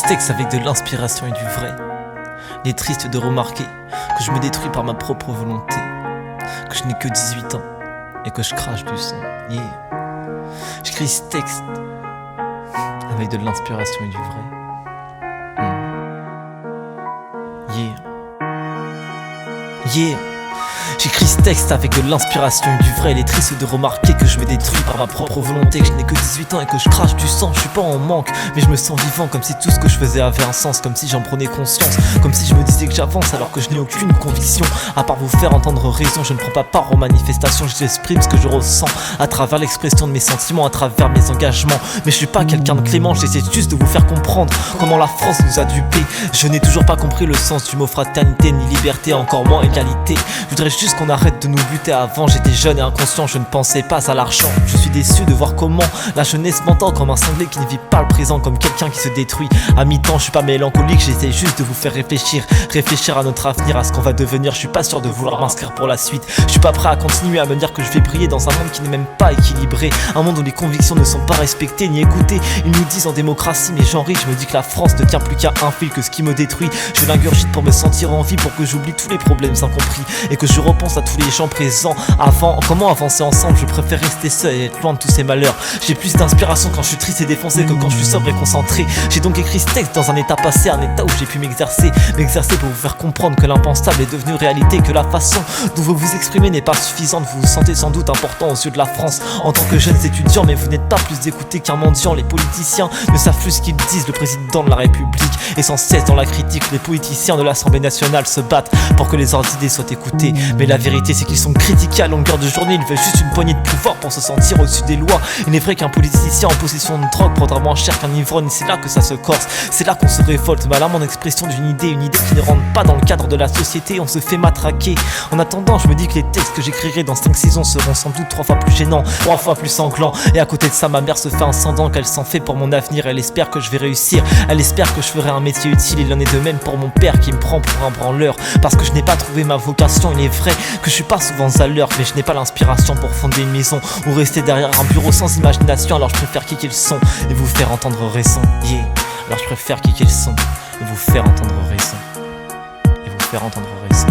Texte avec de l'inspiration et du vrai. Il est triste de remarquer que je me détruis par ma propre volonté, que je n'ai que 18 ans et que je crache du sang. Yeah. J'écris ce texte avec de l'inspiration et du vrai. Yeah. J'écris ce texte avec de l'inspiration et du vrai. Il est triste de remarquer que je me détruis par ma propre volonté, que je n'ai que 18 ans et que je crache du sang. Je suis pas en manque, mais je me sens vivant, comme si tout ce que je faisais avait un sens, comme si j'en prenais conscience, comme si je me disais que j'avance alors que je n'ai aucune conviction. À part vous faire entendre raison, je ne prends pas part aux manifestations. J'exprime ce que je ressens à travers l'expression de mes sentiments, à travers mes engagements. Mais je suis pas quelqu'un de clément, j'essaie juste de vous faire comprendre comment la France nous a dupés. Je n'ai toujours pas compris le sens du mot fraternité, ni liberté, encore moins égalité. Je voudrais juste qu'on arrête de nous buter. Avant j'étais jeune et inconscient, je ne pensais pas à l'argent. Je suis déçu de voir comment la jeunesse m'entend comme un cinglé qui ne vit pas le présent, comme quelqu'un qui se détruit à mi-temps. Je suis pas mélancolique, j'essaie juste de vous faire réfléchir à notre avenir, à ce qu'on va devenir. Je suis pas sûr de vouloir m'inscrire pour la suite. Je suis pas prêt à continuer à me dire que je vais briller dans un monde qui n'est même pas équilibré, un monde où les convictions ne sont pas respectées ni écoutées. Ils nous disent en démocratie, mais j'en ris. Je me dis que la France ne tient plus qu'à un fil, que ce qui me détruit, je l'ingurgite pour me sentir en vie, pour que j'oublie tous les problèmes incompris et que je repense à tous les gens présents. Comment avancer ensemble? Je préfère rester seul et être loin de tous ces malheurs. J'ai plus d'inspiration quand je suis triste et défoncé que quand je suis sobre et concentré. J'ai donc écrit ce texte dans un état passé, un état où j'ai pu m'exercer pour vous faire comprendre que l'impensable est devenu réalité, que la façon dont vous vous exprimez n'est pas suffisante. Vous vous sentez sans doute important aux yeux de la France en tant que jeunes étudiants, mais vous n'êtes pas plus écoutés qu'un mendiant. Les politiciens ne savent plus ce qu'ils disent. Le président de la République est sans cesse dans la critique. Les politiciens de l'Assemblée nationale se battent pour que leurs idées soient écoutées, mais la vérité c'est qu'ils sont critiqués à longueur de journée. Ils veulent juste une poignée de pouvoir pour se sentir au-dessus des lois. Il est vrai qu'un politicien en possession de drogue prendra moins cher qu'un ivrogne. C'est là que ça se corse, c'est là qu'on se révolte. Mais là mon expression d'une idée, une idée qui ne rentre pas dans le cadre de la société, on se fait matraquer. En attendant, je me dis que les textes que j'écrirai dans 5 saisons seront sans doute 3 fois plus gênants, 3 fois plus sanglants. Et à côté de ça, ma mère se fait un sang qu'elle s'en fait pour mon avenir. Elle espère que je vais réussir, elle espère que je ferai un métier utile. Il en est de même pour mon père qui me prend pour un branleur, parce que je n'ai pas trouvé ma vocation. Il est vrai que je suis pas souvent à l'heure, mais je n'ai pas l'inspiration pour fonder une maison ou rester derrière un bureau sans imagination. Alors je préfère kicker le son et vous faire entendre raison. Yeah. Alors je préfère kicker le son et vous faire entendre raison. Et vous faire entendre raison.